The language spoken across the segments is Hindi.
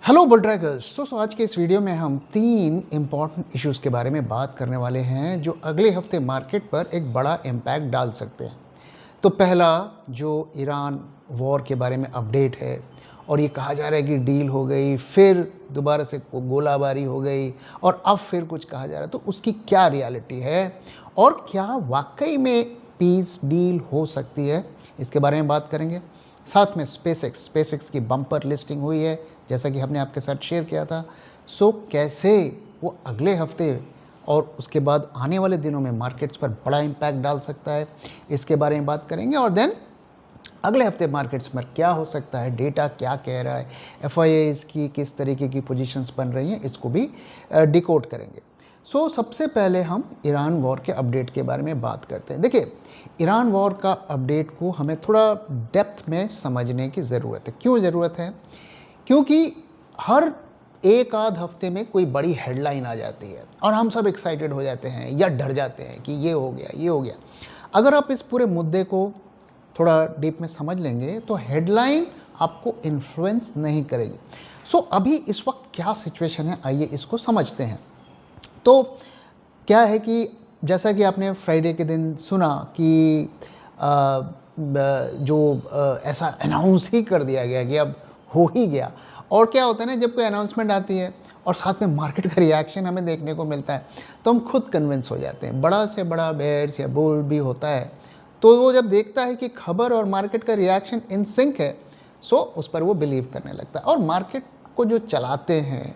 Hello bull trackers. दोस्तों आज के इस वीडियो में हम 3 इम्पॉर्टेंट इश्यूज़ के बारे में बात करने वाले हैं जो अगले हफ्ते मार्केट पर एक बड़ा इम्पैक्ट डाल सकते हैं। तो पहला जो ईरान वॉर के बारे में अपडेट है और ये कहा जा रहा है कि डील हो गई, फिर दोबारा से गोलाबारी हो गई और अब फिर कुछ कहा जा रहा है, तो उसकी क्या रियलिटी है और क्या वाकई में पीस डील हो सकती है, इसके बारे में बात करेंगे। साथ में स्पेसएक्स की बम्पर लिस्टिंग हुई है जैसा कि हमने आपके साथ शेयर किया था। सो कैसे वो अगले हफ्ते और उसके बाद आने वाले दिनों में मार्केट्स पर बड़ा इम्पैक्ट डाल सकता है, इसके बारे में बात करेंगे। और देन अगले हफ्ते मार्केट्स में क्या हो सकता है, डेटा क्या कह रहा है, एफआईआईज की किस तरीके की पोजीशंस बन रही हैं, इसको भी डिकोड करेंगे। सो सबसे पहले हम ईरान वॉर के अपडेट के बारे में बात करते हैं। देखिए, ईरान वॉर का अपडेट को हमें थोड़ा डेप्थ में समझने की ज़रूरत है। क्यों ज़रूरत है? क्योंकि हर एक आध हफ्ते में कोई बड़ी हेडलाइन आ जाती है और हम सब एक्साइटेड हो जाते हैं या डर जाते हैं कि ये हो गया, ये हो गया। अगर आप इस पूरे मुद्दे को थोड़ा डीप में समझ लेंगे तो हेडलाइन आपको इन्फ्लुएंस नहीं करेगी। सो अभी इस वक्त क्या सिचुएशन है, आइए इसको समझते हैं। तो क्या है कि जैसा कि आपने फ्राइडे के दिन सुना कि ऐसा अनाउंस ही कर दिया गया कि अब हो ही गया। और क्या होता है ना, जब कोई अनाउंसमेंट आती है और साथ में मार्केट का रिएक्शन हमें देखने को मिलता है तो हम खुद कन्विंस हो जाते हैं। बड़ा से बड़ा बेयर्स या बुल भी होता है तो वो जब देखता है कि खबर और मार्केट का रिएक्शन इन सिंक है, सो उस पर वो बिलीव करने लगता है। और मार्केट को जो चलाते हैं,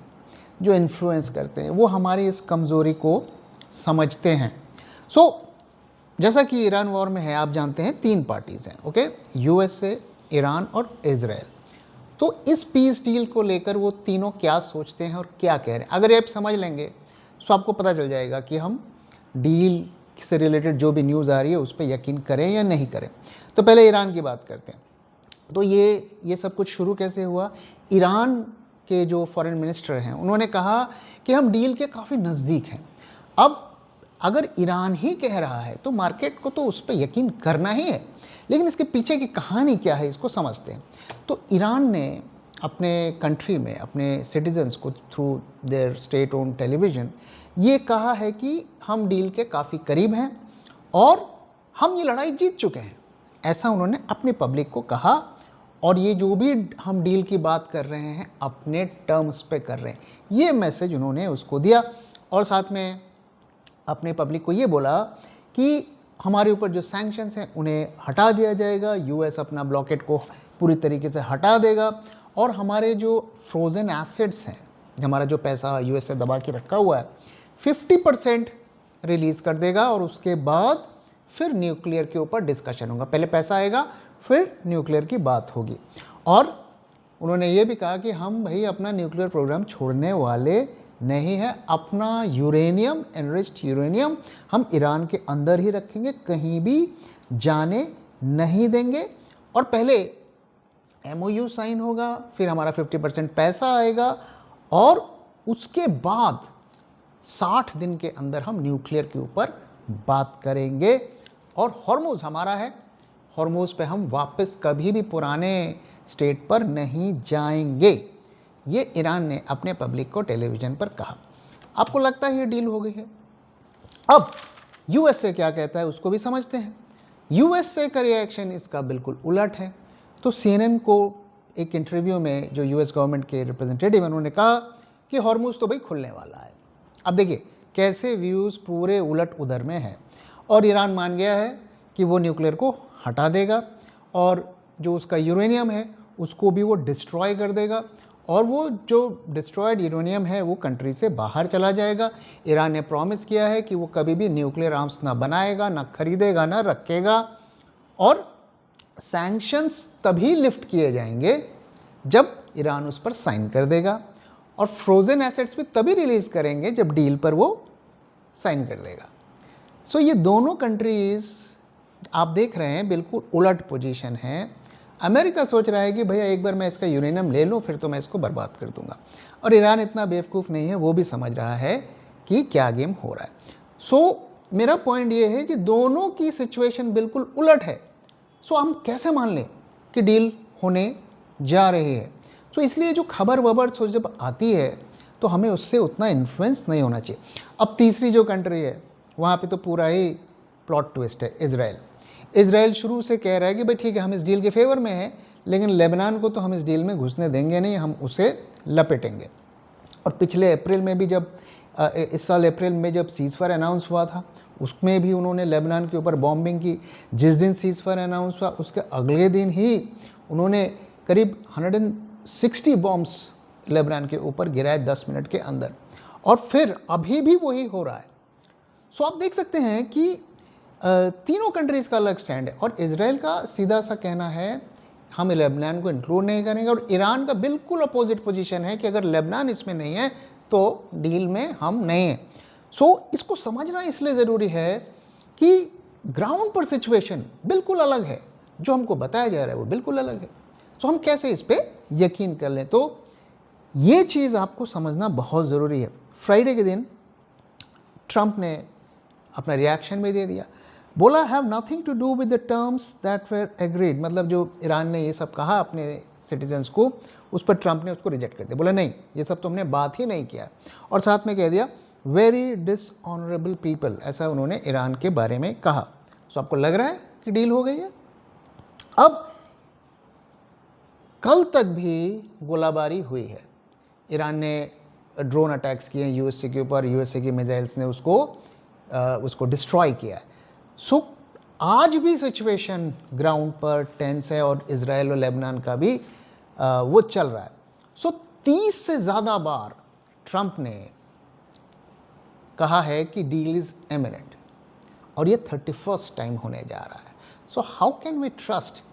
जो इन्फ्लुएंस करते हैं, वो हमारी इस कमज़ोरी को समझते हैं। सो जैसा कि ईरान वॉर में है, आप जानते हैं 3 पार्टीज़ हैं, ओके, यूएसए, ईरान और इजराइल। तो इस पीस डील को लेकर वो तीनों क्या सोचते हैं और क्या कह रहे हैं, अगर आप समझ लेंगे तो आपको पता चल जाएगा कि हम डील से रिलेटेड जो भी न्यूज़ आ रही है उस पर यकीन करें या नहीं करें। तो पहले ईरान की बात करते हैं। तो ये सब कुछ शुरू कैसे हुआ? ईरान के जो फॉरेन मिनिस्टर हैं उन्होंने कहा कि हम डील के काफ़ी नज़दीक हैं। अब अगर ईरान ही कह रहा है तो मार्केट को तो उस पर यकीन करना ही है, लेकिन इसके पीछे की कहानी क्या है इसको समझते हैं। तो ईरान ने अपने कंट्री में अपने सिटीजन्स को through their state own television ये कहा है कि हम डील के काफ़ी करीब हैं और हम ये लड़ाई जीत चुके हैं, ऐसा उन्होंने अपनी पब्लिक को कहा। और ये जो भी हम डील की बात कर रहे हैं अपने टर्म्स पे कर रहे हैं, ये मैसेज उन्होंने उसको दिया। और साथ में अपने पब्लिक को ये बोला कि हमारे ऊपर जो सैंक्शंस हैं उन्हें हटा दिया जाएगा, यूएस अपना ब्लॉकेट को पूरी तरीके से हटा देगा और हमारे जो फ्रोज़न एसेट्स हैं, हमारा जो पैसा यूएस से दबा के रखा हुआ है, 50% रिलीज़ कर देगा। और उसके बाद फिर न्यूक्लियर के ऊपर डिस्कशन होगा। पहले पैसा आएगा, फिर न्यूक्लियर की बात होगी। और उन्होंने ये भी कहा कि हम भाई अपना न्यूक्लियर प्रोग्राम छोड़ने वाले नहीं है, अपना यूरेनियम, एनरिच्ड यूरेनियम हम ईरान के अंदर ही रखेंगे, कहीं भी जाने नहीं देंगे। और पहले एमओयू साइन होगा, फिर हमारा 50% पैसा आएगा और उसके बाद 60 दिन के अंदर हम न्यूक्लियर के ऊपर बात करेंगे। और हॉर्मोज हमारा है, हॉर्मोज पे हम वापस कभी भी पुराने स्टेट पर नहीं जाएंगे। ये ईरान ने अपने पब्लिक को टेलीविज़न पर कहा। आपको लगता है ये डील हो गई है? अब यूएसए क्या कहता है उसको भी समझते हैं। यूएसए का रिएक्शन इसका बिल्कुल उलट है। तो सीएनएन को एक इंटरव्यू में जो यूएस गवर्नमेंट के रिप्रेजेंटेटिव उन्होंने कहा कि हॉर्मोज तो भाई खुलने वाला है। अब देखिए कैसे व्यूज़ पूरे उलट उधर में है। और ईरान मान गया है कि वो न्यूक्लियर को हटा देगा और जो उसका यूरेनियम है उसको भी वो डिस्ट्रॉय कर देगा और वो जो डिस्ट्रॉयड यूरेनियम है वो कंट्री से बाहर चला जाएगा। ईरान ने प्रॉमिस किया है कि वो कभी भी न्यूक्लियर आर्म्स ना बनाएगा, ना खरीदेगा, ना रखेगा। और सैंक्शंस तभी लिफ्ट किए जाएंगे जब ईरान उस पर साइन कर देगा और फ्रोज़न एसेट्स भी तभी रिलीज़ करेंगे जब डील पर वो साइन कर देगा। सो ये दोनों कंट्रीज़ आप देख रहे हैं बिल्कुल उलट पोजीशन है। अमेरिका सोच रहा है कि भैया एक बार मैं इसका यूरेनियम ले लूँ फिर तो मैं इसको बर्बाद कर दूंगा। और ईरान इतना बेवकूफ़ नहीं है, वो भी समझ रहा है कि क्या गेम हो रहा है। सो मेरा पॉइंट ये है कि दोनों की सिचुएशन बिल्कुल उलट है। सो हम कैसे मान लें कि डील होने जा रही है? सो इसलिए जो खबर वबर सो जब आती है तो हमें उससे उतना इन्फ्लुएंस नहीं होना चाहिए। अब तीसरी जो कंट्री है वहाँ पे तो पूरा ही प्लॉट ट्विस्ट है, इजराइल। इजराइल शुरू से कह रहा है कि भाई ठीक है, हम इस डील के फेवर में हैं, लेकिन लेबनान को तो हम इस डील में घुसने देंगे नहीं, हम उसे लपेटेंगे। और पिछले अप्रैल में भी जब इस साल अप्रैल में जब सीज़फायर अनाउंस हुआ था, उसमें भी उन्होंने लेबनान के ऊपर बॉम्बिंग की। जिस दिन सीज़फायर अनाउंस हुआ उसके अगले दिन ही उन्होंने करीब 160 बॉम्ब्स लेबनान के ऊपर गिराए 10 मिनट के अंदर, और फिर अभी भी वही हो रहा है। सो आप देख सकते हैं कि तीनों कंट्रीज का अलग स्टैंड है, और इजराइल का सीधा सा कहना है हम लेबनान को इंक्लूड नहीं करेंगे, और ईरान का बिल्कुल अपोजिट पोजीशन है कि अगर लेबनान इसमें नहीं है तो डील में हम नहीं हैं। सो इसको समझना इसलिए ज़रूरी है कि ग्राउंड पर सिचुएशन बिल्कुल अलग है, जो हमको बताया जा रहा है वो बिल्कुल अलग है। सो हम कैसे इस पर यकीन कर लें, तो ये चीज़ आपको समझना बहुत ज़रूरी है। फ्राइडे के दिन ट्रंप ने अपना रिएक्शन भी दे दिया, बोला have nothing to do with the terms that were agreed. मतलब जो ईरान ने ये सब कहा अपने सिटीजन्स को, उस पर ट्रंप ने उसको रिजेक्ट कर दिया, बोला नहीं ये सब तुमने बात ही नहीं किया, और साथ में कह दिया वेरी डिसऑनरेबल पीपल, ऐसा उन्होंने ईरान के बारे में कहा। सो आपको लग रहा है कि डील हो गई है। अब कल तक भी गोलाबारी हुई है, ईरान ने ड्रोन अटैक्स किए हैं यूएसए के ऊपर, यूएसए की मिसाइल्स ने उसको डिस्ट्रॉय किया है। सो आज भी सिचुएशन ग्राउंड पर टेंस है, और इजराइल और लेबनान का भी वो चल रहा है। सो 30 से ज़्यादा बार ट्रंप ने कहा है कि डील इज इमिनेंट, और ये 31st टाइम होने जा रहा है। So how can we trust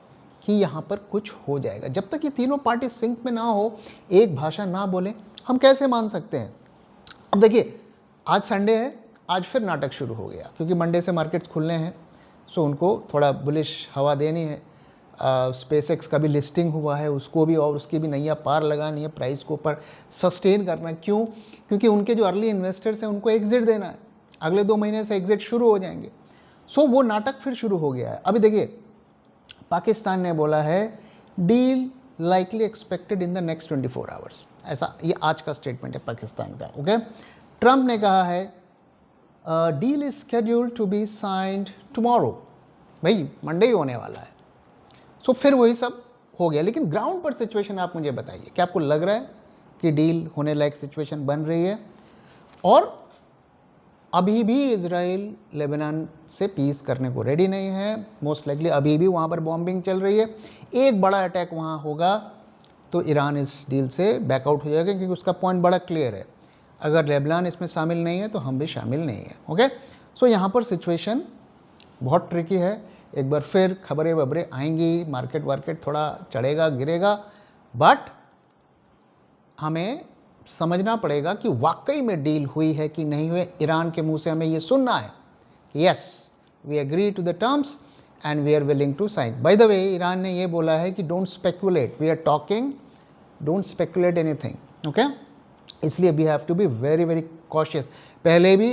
कि यहाँ पर कुछ हो जाएगा? जब तक ये तीनों पार्टी सिंक में ना हो, एक भाषा ना बोले, हम कैसे मान सकते हैं? अब देखिए, आज संडे है, आज फिर नाटक शुरू हो गया, क्योंकि मंडे से मार्केट्स खुलने हैं। सो उनको थोड़ा बुलिश हवा देनी है। स्पेसएक्स का भी लिस्टिंग हुआ है, उसको भी, और उसकी भी नैया पार लगानी है, प्राइस को ऊपर सस्टेन करना है। क्यों? क्योंकि उनके जो अर्ली इन्वेस्टर्स हैं उनको एग्जिट देना है, अगले 2 महीने से एग्जिट शुरू हो जाएंगे। सो वो नाटक फिर शुरू हो गया है। अभी देखिए, पाकिस्तान ने बोला है deal likely expected in the next 24 hours, ऐसा ये आज का स्टेटमेंट है पाकिस्तान का। ओके, ट्रंप ने कहा है deal is scheduled to be signed tomorrow, भाई मंडे ही होने वाला है। सो फिर वही सब हो गया। लेकिन ग्राउंड पर सिचुएशन आप मुझे बताइए, क्या आपको लग रहा है कि डील होने लायक सिचुएशन बन रही है? और अभी भी इजराइल लेबनान से पीस करने को रेडी नहीं है, मोस्ट लाइकली अभी भी वहाँ पर बॉम्बिंग चल रही है। एक बड़ा अटैक वहाँ होगा तो ईरान इस डील से बैकआउट हो जाएगा, क्योंकि उसका पॉइंट बड़ा क्लियर है, अगर लेबनान इसमें शामिल नहीं है तो हम भी शामिल नहीं है। ओके, सो यहाँ पर सिचुएशन बहुत ट्रिकी है। एक बार फिर खबरें वबरें आएंगी, मार्केट वार्केट थोड़ा चढ़ेगा गिरेगा, बट हमें समझना पड़ेगा कि वाकई में डील हुई है कि नहीं हुई। ईरान के मुंह से हमें ये सुनना है कि yes we agree to the terms and we are willing to sign. By the way, Iran ने ये बोला है कि don't speculate, we are talking, don't speculate anything. Okay, इसलिए we have to be very very cautious. पहले भी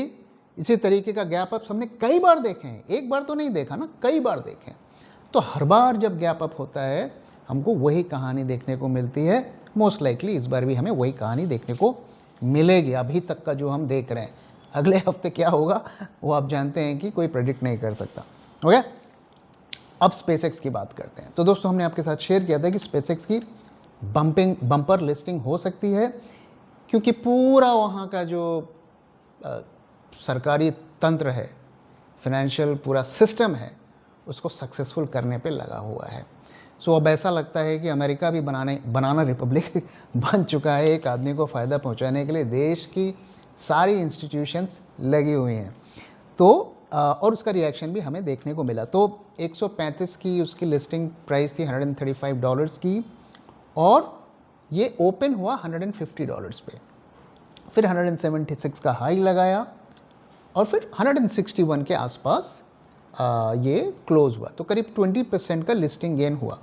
इसी तरीके का गैप अप हमने कई बार देखे हैं, एक बार तो नहीं देखा ना, कई बार देखे। तो हर बार जब गैप अप होता है हमको वही कहानी देखने को मिलती है। मोस्ट लाइकली इस बार भी हमें वही कहानी देखने को मिलेगी, अभी तक का जो हम देख रहे हैं। अगले हफ्ते क्या होगा वो आप जानते हैं कि कोई प्रेडिक्ट नहीं कर सकता। ओके, अब स्पेसएक्स की बात करते हैं। तो दोस्तों, हमने आपके साथ शेयर किया था कि स्पेसएक्स की बम्पर लिस्टिंग हो सकती है, क्योंकि पूरा वहाँ का जो सरकारी तंत्र है, फाइनेंशियल पूरा सिस्टम है, उसको सक्सेसफुल करने पे लगा हुआ है। सो अब ऐसा लगता है कि अमेरिका भी बनाना रिपब्लिक बन चुका है, एक आदमी को फ़ायदा पहुंचाने के लिए देश की सारी इंस्टीट्यूशंस लगी हुई हैं। तो और उसका रिएक्शन भी हमें देखने को मिला। तो 135 की उसकी लिस्टिंग प्राइस थी, $135 की, और ये ओपन हुआ $150 पे, फिर 176 का हाई लगाया, और फिर 161 के आसपास ये क्लोज हुआ। तो करीब 20% का लिस्टिंग गेन हुआ।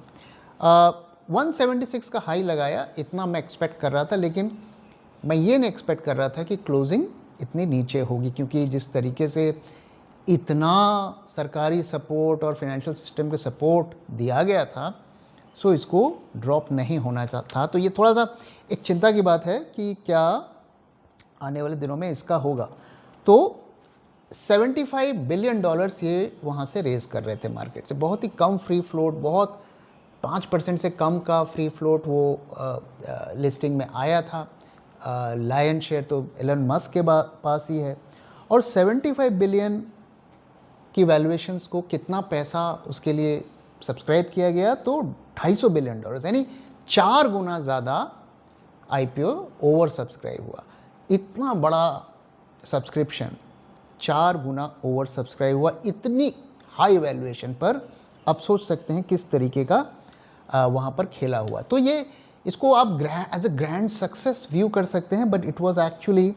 176 का हाई लगाया, इतना मैं एक्सपेक्ट कर रहा था, लेकिन मैं ये नहीं एक्सपेक्ट कर रहा था कि क्लोजिंग इतनी नीचे होगी, क्योंकि जिस तरीके से इतना सरकारी सपोर्ट और फाइनेंशियल सिस्टम के सपोर्ट दिया गया था, सो इसको ड्रॉप नहीं होना था। तो ये थोड़ा सा एक चिंता की बात है कि क्या आने वाले दिनों में इसका होगा। तो $75 बिलियन ये वहाँ से रेज़ कर रहे थे मार्केट से। बहुत ही कम फ्री फ्लोट, बहुत 5% से कम का फ्री फ्लोट वो लिस्टिंग में आया था। लायन शेयर तो एलन मस्क के पास ही है। और 75 बिलियन की वैल्यूएशंस को कितना पैसा उसके लिए सब्सक्राइब किया गया, तो $250 बिलियन, यानी 4 गुना ज़्यादा आईपीओ ओवर सब्सक्राइब हुआ। इतना बड़ा सब्सक्रिप्शन 4 गुना ओवर सब्सक्राइब हुआ इतनी हाई वैल्यूएशन पर। आप सोच सकते हैं किस तरीके का वहाँ पर खेला हुआ। तो ये इसको आप as a grand success view कर सकते हैं, but it was actually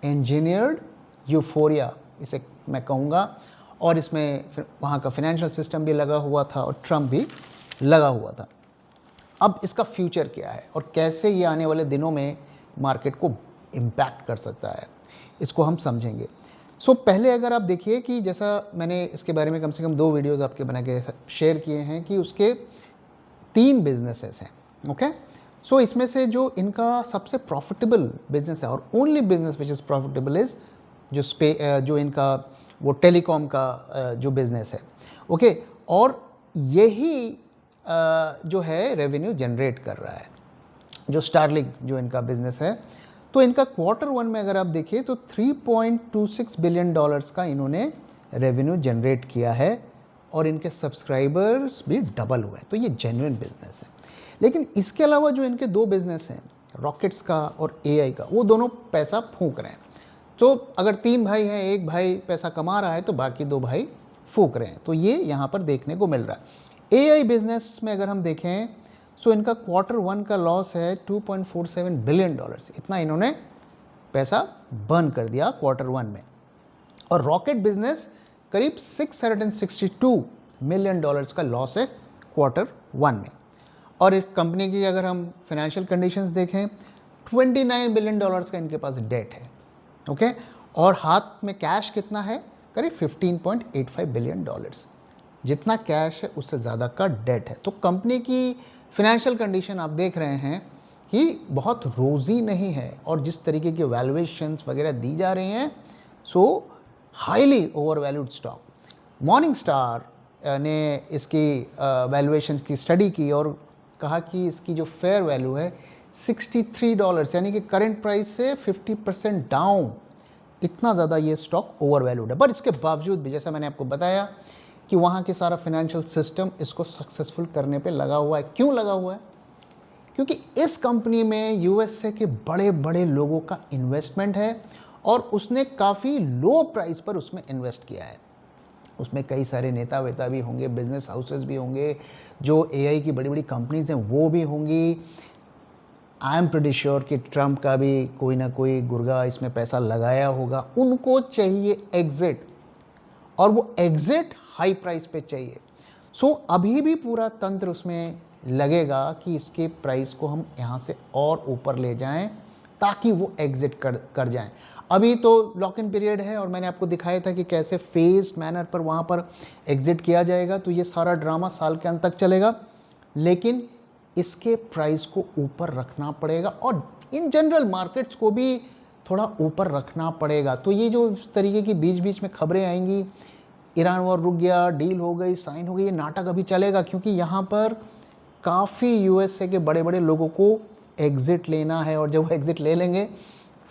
engineered euphoria इसे मैं कहूँगा। और इसमें वहाँ का फाइनेंशियल सिस्टम भी लगा हुआ था और ट्रम्प भी लगा हुआ था। अब इसका फ्यूचर क्या है और कैसे ये आने वाले दिनों में मार्केट को इम्पैक्ट कर सकता है, इसको हम समझेंगे। सो पहले अगर आप देखिए कि जैसा मैंने इसके बारे में कम से कम 2 वीडियोज़ आपके बना के शेयर किए हैं कि उसके 3 बिजनेसेस हैं। ओके, सो इसमें से जो इनका सबसे प्रॉफिटेबल बिजनेस है और only business which is profitable is जो इनका वो टेलीकॉम का जो बिजनेस है। ओके, और यही जो है रेवेन्यू जनरेट कर रहा है, जो स्टारलिंक जो इनका बिजनेस है। तो इनका Q1 में अगर आप देखिए तो $3.26 बिलियन का इन्होंने रेवेन्यू जनरेट किया है और इनके सब्सक्राइबर्स भी डबल हुए हैं। तो ये जेन्युइन बिजनेस है। लेकिन इसके अलावा जो इनके 2 बिजनेस हैं, रॉकेट्स का और AI का, वो दोनों पैसा फूंक रहे हैं। तो अगर 3 भाई हैं, एक भाई पैसा कमा रहा है तो बाकी 2 भाई फूंक रहे हैं। तो ये यहाँ पर देखने को मिल रहा है। AI बिजनेस में अगर हम देखें सो इनका Q1 का लॉस है $2.47 बिलियन। इतना इन्होंने पैसा बर्न कर दिया Q1 में। और रॉकेट बिजनेस करीब $662 मिलियन का लॉस है Q1 में। और इस कंपनी की अगर हम फाइनेंशियल कंडीशंस देखें, $29 बिलियन का इनके पास डेट है। ओके, और हाथ में कैश कितना है, करीब $15.85 बिलियन। जितना कैश है उससे ज़्यादा का डेट है। तो कंपनी की फाइनेंशियल कंडीशन आप देख रहे हैं कि बहुत रोज़ी नहीं है। और जिस तरीके के वैल्यूएशंस वगैरह दी जा रही हैं, सो highly over valued stock. Morning star ने इसकी वैल्यूएशन की स्टडी की और कहा कि इसकी जो फेयर वैल्यू है $63, यानी कि करंट प्राइस से 50% डाउन। इतना ज़्यादा ये स्टॉक ओवर वैल्यूड है। पर इसके बावजूद भी, जैसा मैंने आपको बताया कि वहाँ के सारा फाइनेंशियल सिस्टम इसको सक्सेसफुल करने पे लगा हुआ है। क्यों लगा हुआ है? क्योंकि इस कंपनी में USA के बड़े बड़े लोगों का इन्वेस्टमेंट है और उसने काफ़ी लो प्राइस पर उसमें इन्वेस्ट किया है। उसमें कई सारे नेता वेता भी होंगे, बिजनेस हाउसेस भी होंगे, जो AI की बड़ी बड़ी कंपनीज हैं वो भी होंगी। आई एम प्रीटी श्योर कि ट्रम्प का भी कोई ना कोई गुर्गा इसमें पैसा लगाया होगा। उनको चाहिए एग्जिट, और वो एग्जिट हाई प्राइस पे चाहिए। सो अभी भी पूरा तंत्र उसमें लगेगा कि इसके प्राइस को हम यहाँ से और ऊपर ले जाएं ताकि वो एग्जिट कर जाएं। अभी तो लॉक इन पीरियड है और मैंने आपको दिखाया था कि कैसे फेज मैनर पर वहाँ पर एग्जिट किया जाएगा। तो ये सारा ड्रामा साल के अंत तक चलेगा, लेकिन इसके प्राइस को ऊपर रखना पड़ेगा और इन जनरल मार्केट्स को भी थोड़ा ऊपर रखना पड़ेगा। तो ये जो इस तरीके की बीच बीच में खबरें आएंगी, ईरान वॉर रुक गया, डील हो गई, साइन हो गई, ये नाटक अभी चलेगा, क्योंकि यहाँ पर काफ़ी USA के बड़े बड़े लोगों को एग्ज़िट लेना है। और जब वो एग्ज़िट ले लेंगे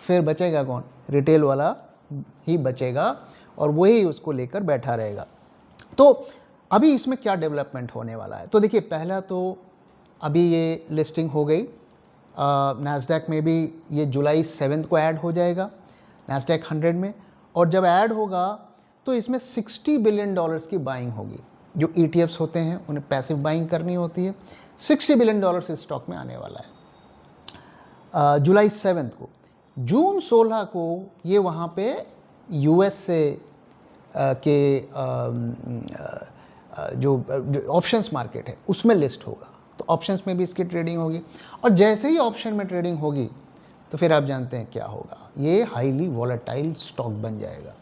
फिर बचेगा कौन? रिटेल वाला ही बचेगा और वही उसको लेकर बैठा रहेगा। तो अभी इसमें क्या डेवलपमेंट होने वाला है? तो देखिए, पहला तो अभी ये लिस्टिंग हो गई नैस्डैक में भी, ये जुलाई 7 को ऐड हो जाएगा नैस्डैक 100 में। और जब ऐड होगा तो इसमें $60 बिलियन की बाइंग होगी। जो ETFs होते हैं उन्हें पैसिव बाइंग करनी होती है। $60 बिलियन इस स्टॉक में आने वाला है जुलाई 7 को। जून 16 को ये वहाँ पे US से के जो ऑप्शंस मार्केट है उसमें लिस्ट होगा। तो ऑप्शंस में भी इसकी ट्रेडिंग होगी और जैसे ही ऑप्शन में ट्रेडिंग होगी तो फिर आप जानते हैं क्या होगा, ये हाईली वॉलेटाइल स्टॉक बन जाएगा।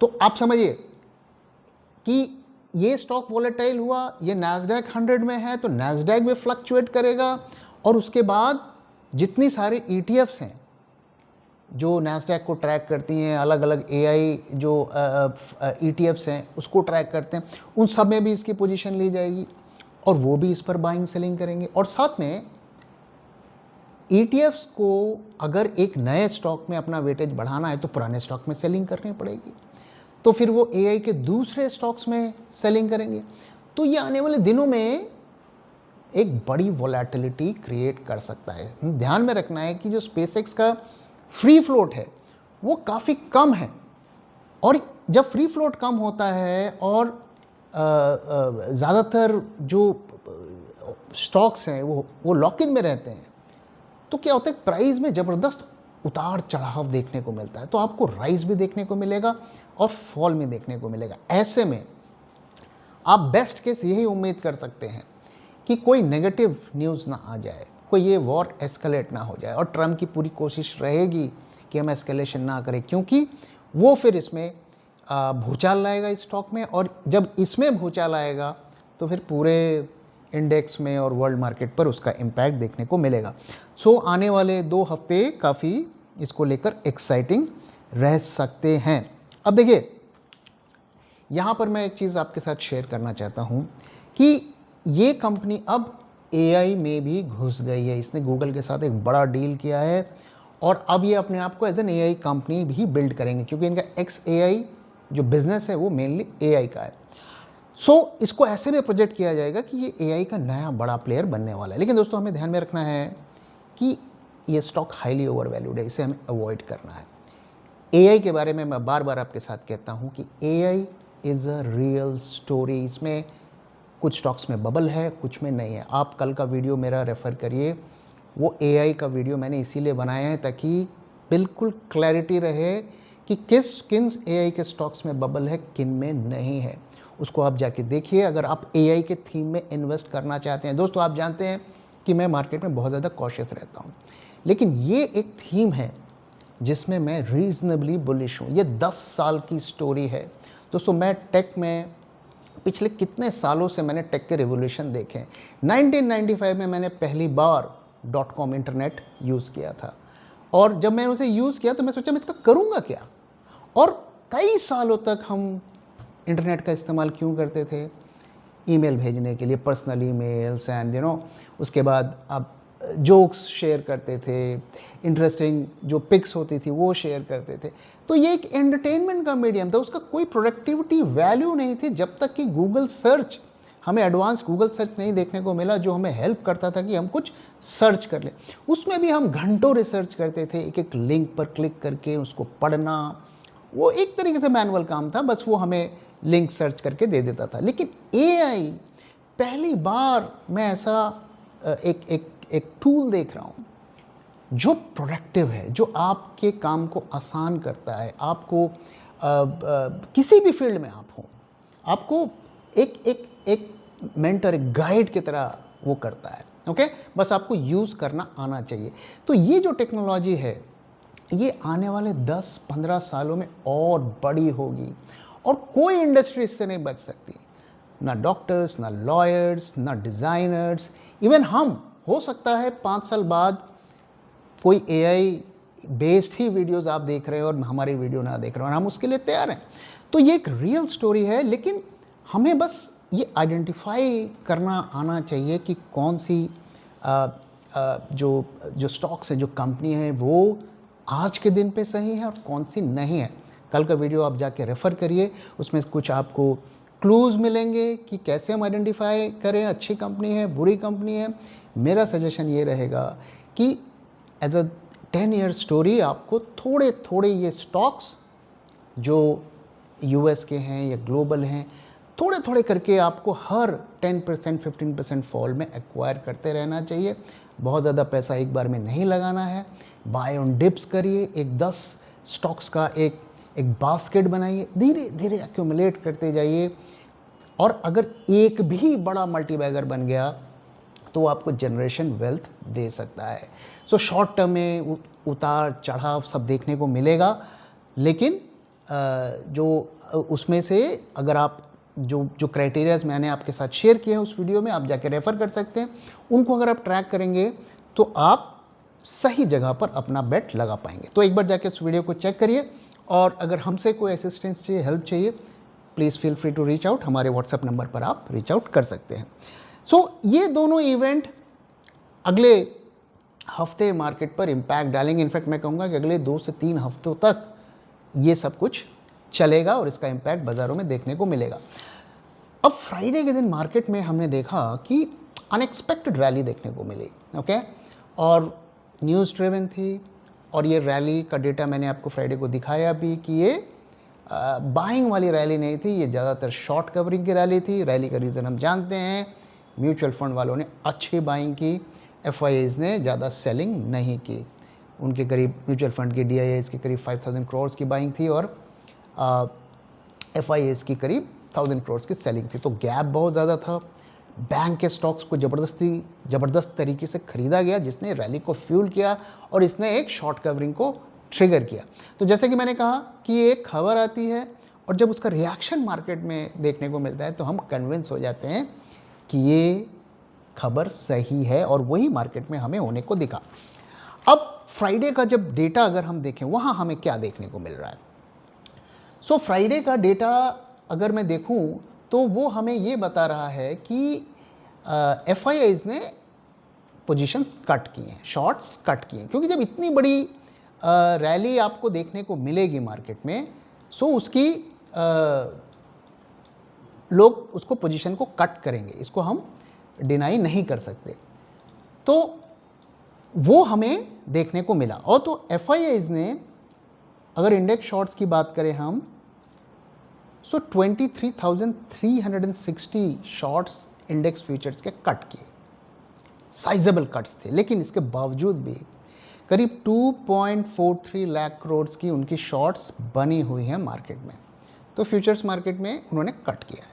तो आप समझिए कि ये स्टॉक वॉलेटाइल हुआ, ये नैस्डैक 100 में है तो नैस्डैक भी फ्लक्चुएट करेगा, और उसके बाद जितनी सारे ETFs हैं जो नैस्डैक को ट्रैक करती हैं, अलग अलग AI जो ETFs हैं उसको ट्रैक करते हैं, उन सब में भी इसकी पोजीशन ली जाएगी और वो भी इस पर बाइंग सेलिंग करेंगे। और साथ में ETFs को अगर एक नए स्टॉक में अपना वेटेज बढ़ाना है तो पुराने स्टॉक में सेलिंग करनी पड़ेगी, तो फिर वो AI के दूसरे स्टॉक्स में सेलिंग करेंगे। तो ये आने वाले दिनों में एक बड़ी वोलेटिलिटी क्रिएट कर सकता है। ध्यान में रखना है कि जो SpaceX का फ्री फ्लोट है वो काफ़ी कम है, और जब फ्री फ्लोट कम होता है और ज़्यादातर जो स्टॉक्स हैं वो लॉक इन में रहते हैं, तो क्या होता है प्राइस में ज़बरदस्त उतार चढ़ाव देखने को मिलता है। तो आपको राइज भी देखने को मिलेगा और फॉल भी देखने को मिलेगा। ऐसे में आप बेस्ट केस यही उम्मीद कर सकते हैं कि कोई नेगेटिव न्यूज़ ना आ जाए, कोई ये वॉर एस्केलेट ना हो जाए, और ट्रम्प की पूरी कोशिश रहेगी कि हम एस्केलेशन ना करें, क्योंकि वो फिर इसमें भूचाल लाएगा इस स्टॉक में, और जब इसमें भूचाल आएगा तो फिर पूरे इंडेक्स में और वर्ल्ड मार्केट पर उसका इम्पैक्ट देखने को मिलेगा। सो आने वाले 2 हफ्ते काफ़ी इसको लेकर एक्साइटिंग रह सकते हैं। अब देखिए, यहाँ पर मैं एक चीज़ आपके साथ शेयर करना चाहता हूँ कि ये कंपनी अब AI में भी घुस गई है। इसने गूगल के साथ एक बड़ा डील किया है और अब ये अपने आप को एज एन AI कंपनी भी बिल्ड करेंगे, क्योंकि इनका XAI जो बिजनेस है वो मेनली AI का है। सो इसको ऐसे में प्रोजेक्ट किया जाएगा कि ये AI का नया बड़ा प्लेयर बनने वाला है। लेकिन दोस्तों, हमें ध्यान में रखना है कि ये स्टॉक हाईली ओवर वैल्यूड है, इसे हमें अवॉइड करना है। AI के बारे में मैं बार बार आपके साथ कहता हूँ कि AI is a real story. इसमें कुछ स्टॉक्स में बबल है, कुछ में नहीं है। आप कल का वीडियो मेरा रेफ़र करिए, वो AI का वीडियो मैंने इसीलिए बनाया है ताकि बिल्कुल क्लैरिटी रहे कि किन AI के स्टॉक्स में बबल है, किन में नहीं है। उसको आप जाके देखिए अगर आप AI के थीम में इन्वेस्ट करना चाहते हैं। दोस्तों, आप जानते हैं कि मैं मार्केट में बहुत ज़्यादा कॉशियस रहता हूँ, लेकिन ये एक थीम है जिसमें मैं रीजनेबली बुलिश हूँ। ये 10 साल की स्टोरी है। दोस्तों, मैं टेक में पिछले कितने सालों से मैंने टेक के रिवोल्यूशन देखे हैं। 1995 में मैंने पहली बार .com इंटरनेट यूज़ किया था, और जब मैंने उसे यूज़ किया तो मैं सोचा मैं इसका करूँगा क्या, और कई सालों तक हम इंटरनेट का इस्तेमाल क्यों करते थे? ईमेल भेजने के लिए, पर्सनल ईमेल्स एंड उसके बाद आप जोक्स शेयर करते थे, इंटरेस्टिंग जो पिक्स होती थी वो शेयर करते थे। तो ये एक एंटरटेनमेंट का मीडियम था, उसका कोई प्रोडक्टिविटी वैल्यू नहीं थी जब तक कि गूगल सर्च, हमें एडवांस गूगल सर्च नहीं देखने को मिला जो हमें हेल्प करता था कि हम कुछ सर्च कर लें। उसमें भी हम घंटों रिसर्च करते थे, एक एक लिंक पर क्लिक करके उसको पढ़ना, वो एक तरीके से मैनुअल काम था, बस वो हमें लिंक सर्च करके दे देता था। लेकिन AI, पहली बार मैं ऐसा एक टूल देख रहा हूँ जो प्रोडक्टिव है, जो आपके काम को आसान करता है, आपको किसी भी फील्ड में आप हो, आपको एक मेंटर, एक गाइड की तरह वो करता है। ओके, बस आपको यूज़ करना आना चाहिए। तो ये जो टेक्नोलॉजी है ये आने वाले 10-15 सालों में और बड़ी होगी, और कोई इंडस्ट्री इससे नहीं बच सकती। ना डॉक्टर्स, ना लॉयर्स, ना डिज़ाइनर्स, इवन हम, हो सकता है 5 साल बाद कोई AI बेस्ड ही वीडियोस आप देख रहे हो और हमारी वीडियो ना देख रहे हो, और हम उसके लिए तैयार हैं। तो ये एक रियल स्टोरी है, लेकिन हमें बस ये आइडेंटिफाई करना आना चाहिए कि कौन सी जो स्टॉक्स है, जो कंपनी है, वो आज के दिन पे सही है और कौन सी नहीं है। कल का वीडियो आप जाके रेफ़र करिए, उसमें कुछ आपको क्लूज़ मिलेंगे कि कैसे हम आइडेंटिफाई करें अच्छी कंपनी है, बुरी कंपनी है। मेरा सजेशन ये रहेगा कि एज अ 10 ईयर स्टोरी आपको थोड़े थोड़े ये स्टॉक्स जो US के हैं या ग्लोबल हैं, थोड़े थोड़े करके आपको हर 10% 15% फॉल में एक्वायर करते रहना चाहिए। बहुत ज़्यादा पैसा एक बार में नहीं लगाना है। बाय ऑन डिप्स करिए, एक 10 स्टॉक्स का एक बास्केट बनाइए, धीरे धीरे एक्यूमुलेट करते जाइए, और अगर एक भी बड़ा मल्टीबैगर बन गया तो आपको जनरेशन वेल्थ दे सकता है। सो शॉर्ट टर्म में उतार चढ़ाव सब देखने को मिलेगा, लेकिन जो उसमें से अगर आप जो क्राइटेरियाज मैंने आपके साथ शेयर किए हैं उस वीडियो में, आप जाके रेफ़र कर सकते हैं। उनको अगर आप ट्रैक करेंगे तो आप सही जगह पर अपना बेट लगा पाएंगे। तो एक बार जाके इस वीडियो को चेक करिए, और अगर हमसे कोई असिस्टेंस चाहिए, हेल्प चाहिए, please feel free to reach out. हमारे व्हाट्सएप नंबर पर आप रीच आउट कर सकते हैं। सो ये दोनों इवेंट अगले हफ्ते मार्केट पर इम्पैक्ट डालेंगे। इनफैक्ट मैं कहूँगा कि अगले 2 से 3 हफ्तों तक ये सब कुछ चलेगा और इसका इम्पैक्ट बाज़ारों में देखने को मिलेगा। अब फ्राइडे के दिन मार्केट में हमने देखा कि अनएक्सपेक्टेड रैली देखने को मिली, ओके, और न्यूज़ ड्रिवन थी, और ये रैली का डेटा मैंने आपको फ्राइडे को दिखाया भी कि ये बाइंग वाली रैली नहीं थी, ये ज़्यादातर शॉर्ट कवरिंग की रैली थी। रैली का रीज़न हम जानते हैं, म्यूचुअल फंड वालों ने अच्छी बाइंग की, एफआईआईज़ ने ज़्यादा सेलिंग नहीं की। उनके करीब म्यूचुअल फंड के डीआईआईज़ की करीब 5000 करोड़ की बाइंग थी, और एफआईआईज़ की करीब 1000 करोड़ की सेलिंग थी। तो गैप बहुत ज़्यादा था। बैंक के स्टॉक्स को ज़बरदस्त तरीके से खरीदा गया, जिसने रैली को फ्यूल किया और इसने एक शॉर्ट कवरिंग को ट्रिगर किया। तो जैसे कि मैंने कहा कि एक खबर आती है और जब उसका रिएक्शन मार्केट में देखने को मिलता है तो हम कन्विंस हो जाते हैं कि ये खबर सही है, और वही मार्केट में हमें होने को दिखा। अब फ्राइडे का जब डेटा अगर हम देखें, वहाँ हमें क्या देखने को मिल रहा है। सो फ्राइडे का डेटा अगर मैं देखूं तो वो हमें ये बता रहा है कि एफआईआईज़ ने पोजीशंस कट किए हैं, शॉर्ट्स कट किए हैं, क्योंकि जब इतनी बड़ी रैली आपको देखने को मिलेगी मार्केट में, सो उसकी लोग उसको पोजीशन को कट करेंगे, इसको हम डिनाई नहीं कर सकते। तो वो हमें देखने को मिला। और तो एफआईआईज़ ने, अगर इंडेक्स शॉर्ट्स की बात करें हम, सो 23,360 शॉर्ट्स इंडेक्स फ्यूचर्स के कट किए, साइजेबल कट्स थे। लेकिन इसके बावजूद भी करीब 2.43 लाख करोड़ की उनकी शॉर्ट्स बनी हुई हैं मार्केट में। तो फ्यूचर्स मार्केट में उन्होंने कट किया है।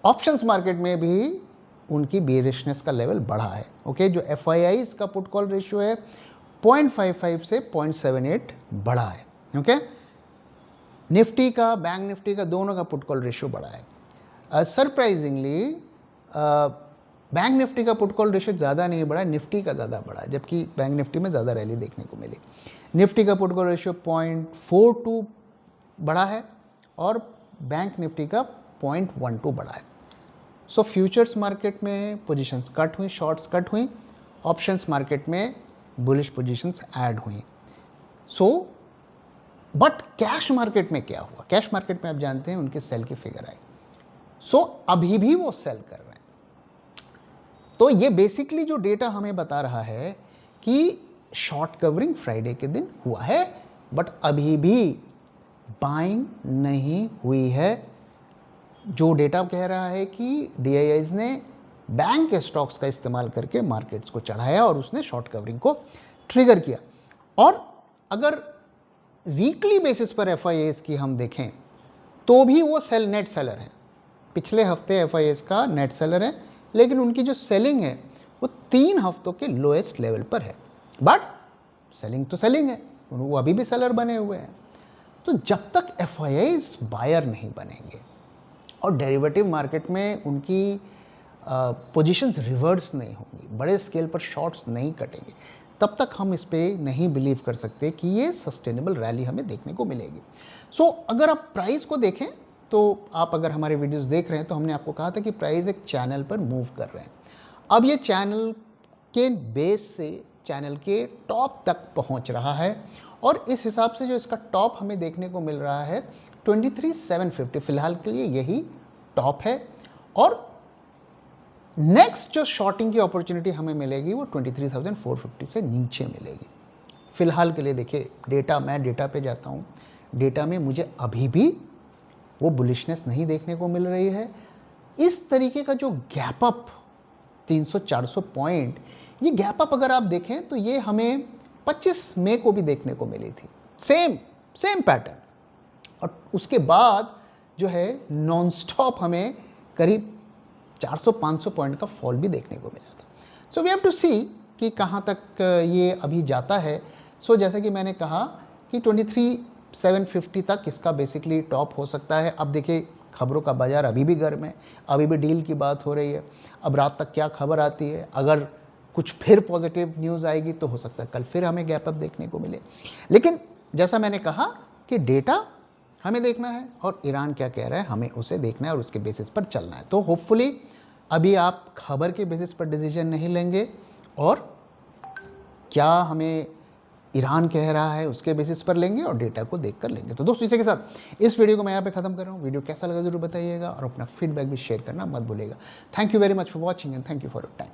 ऑप्शंस मार्केट में भी उनकी बेरिशनेस का लेवल बढ़ा है, ओके। जो एफआईआईज़ का पुट कॉल रेशियो है 0.55 से 0.78 बढ़ा है, ओके। निफ्टी का, बैंक निफ्टी का, दोनों का पुट कॉल रेशियो बढ़ा है। सरप्राइजिंगली बैंक निफ्टी का पुट कॉल रेशियो ज़्यादा नहीं बढ़ा, निफ्टी का ज़्यादा बढ़ा है, जबकि बैंक निफ्टी में ज़्यादा रैली देखने को मिली। निफ्टी का पुट कॉल रेशियो 0.42 बढ़ा है और बैंक निफ्टी का 0.12 बढ़ा है। सो फ्यूचर्स मार्केट में पोजीशंस कट हुई, शॉर्ट्स कट हुई, ऑप्शंस मार्केट में बुलिश पोजीशंस ऐड हुई। सो बट कैश मार्केट में क्या हुआ? कैश मार्केट में आप जानते हैं उनके सेल की फिगर आई। सो अभी भी वो सेल कर रहे हैं। तो ये बेसिकली जो डेटा हमें बता रहा है कि शॉर्ट कवरिंग फ्राइडे के दिन हुआ है, बट अभी भी बाइंग नहीं हुई है। जो डेटा कह रहा है कि डीआईआईज़ ने बैंक के स्टॉक्स का इस्तेमाल करके मार्केट्स को चढ़ाया और उसने शॉर्ट कवरिंग को ट्रिगर किया। और अगर वीकली बेसिस पर एफआईआईज़ की हम देखें तो भी वो नेट सेलर हैं। पिछले हफ्ते एफआईआईज़ का नेट सेलर है, लेकिन उनकी जो सेलिंग है वो 3 हफ्तों के लोएस्ट लेवल पर है। बट सेलिंग तो सेलिंग है, वो अभी भी सेलर बने हुए हैं। तो जब तक एफआईआईज़ बायर नहीं बनेंगे और डेरिवेटिव मार्केट में उनकी पोजीशंस रिवर्स नहीं होंगी, बड़े स्केल पर शॉर्ट्स नहीं कटेंगे, तब तक हम इस पे नहीं बिलीव कर सकते कि ये सस्टेनेबल रैली हमें देखने को मिलेगी। सो अगर आप प्राइस को देखें तो आप अगर हमारे वीडियोस देख रहे हैं तो हमने आपको कहा था कि प्राइस एक चैनल पर मूव कर रहे हैं। अब ये चैनल के बेस से चैनल के टॉप तक पहुंच रहा है, और इस हिसाब से जो इसका टॉप हमें देखने को मिल रहा है 23,750 फिलहाल के लिए यही टॉप है। और नेक्स्ट जो शॉर्टिंग की अपॉर्चुनिटी हमें मिलेगी वो 23,450 से नीचे मिलेगी। फिलहाल के लिए देखिए मैं डेटा पे जाता हूँ, डेटा में मुझे अभी भी वो बुलिशनेस नहीं देखने को मिल रही है। इस तरीके का जो गैप अप 300-400 पॉइंट, ये गैप अप अगर आप देखें तो ये हमें 25 मई को भी देखने को मिली थी, सेम पैटर्न। और उसके बाद जो है नॉन स्टॉप हमें करीब 400-500 पॉइंट का फॉल भी देखने को मिला था। सो वी हैव टू सी कि कहाँ तक ये अभी जाता है। सो जैसा कि मैंने कहा कि 23,750 तक इसका बेसिकली टॉप हो सकता है। अब देखिए खबरों का बाज़ार अभी भी गर्म है, अभी भी डील की बात हो रही है। अब रात तक क्या खबर आती है, अगर कुछ फिर पॉजिटिव न्यूज़ आएगी तो हो सकता है कल फिर हमें गैप अप देखने को मिले। लेकिन जैसा मैंने कहा कि डेटा हमें देखना है और ईरान क्या कह रहा है हमें उसे देखना है और उसके बेसिस पर चलना है। तो होपफुली अभी आप खबर के बेसिस पर डिसीजन नहीं लेंगे और क्या हमें ईरान कह रहा है उसके बेसिस पर लेंगे और डेटा को देखकर लेंगे। तो दोस्तों, इसी के साथ इस वीडियो को मैं यहाँ पे ख़त्म कर रहा हूँ। वीडियो कैसा लगा ज़रूर बताइएगा और अपना फीडबैक भी शेयर करना मत भूलिएगा। Thank you very much for watching and thank you for your time.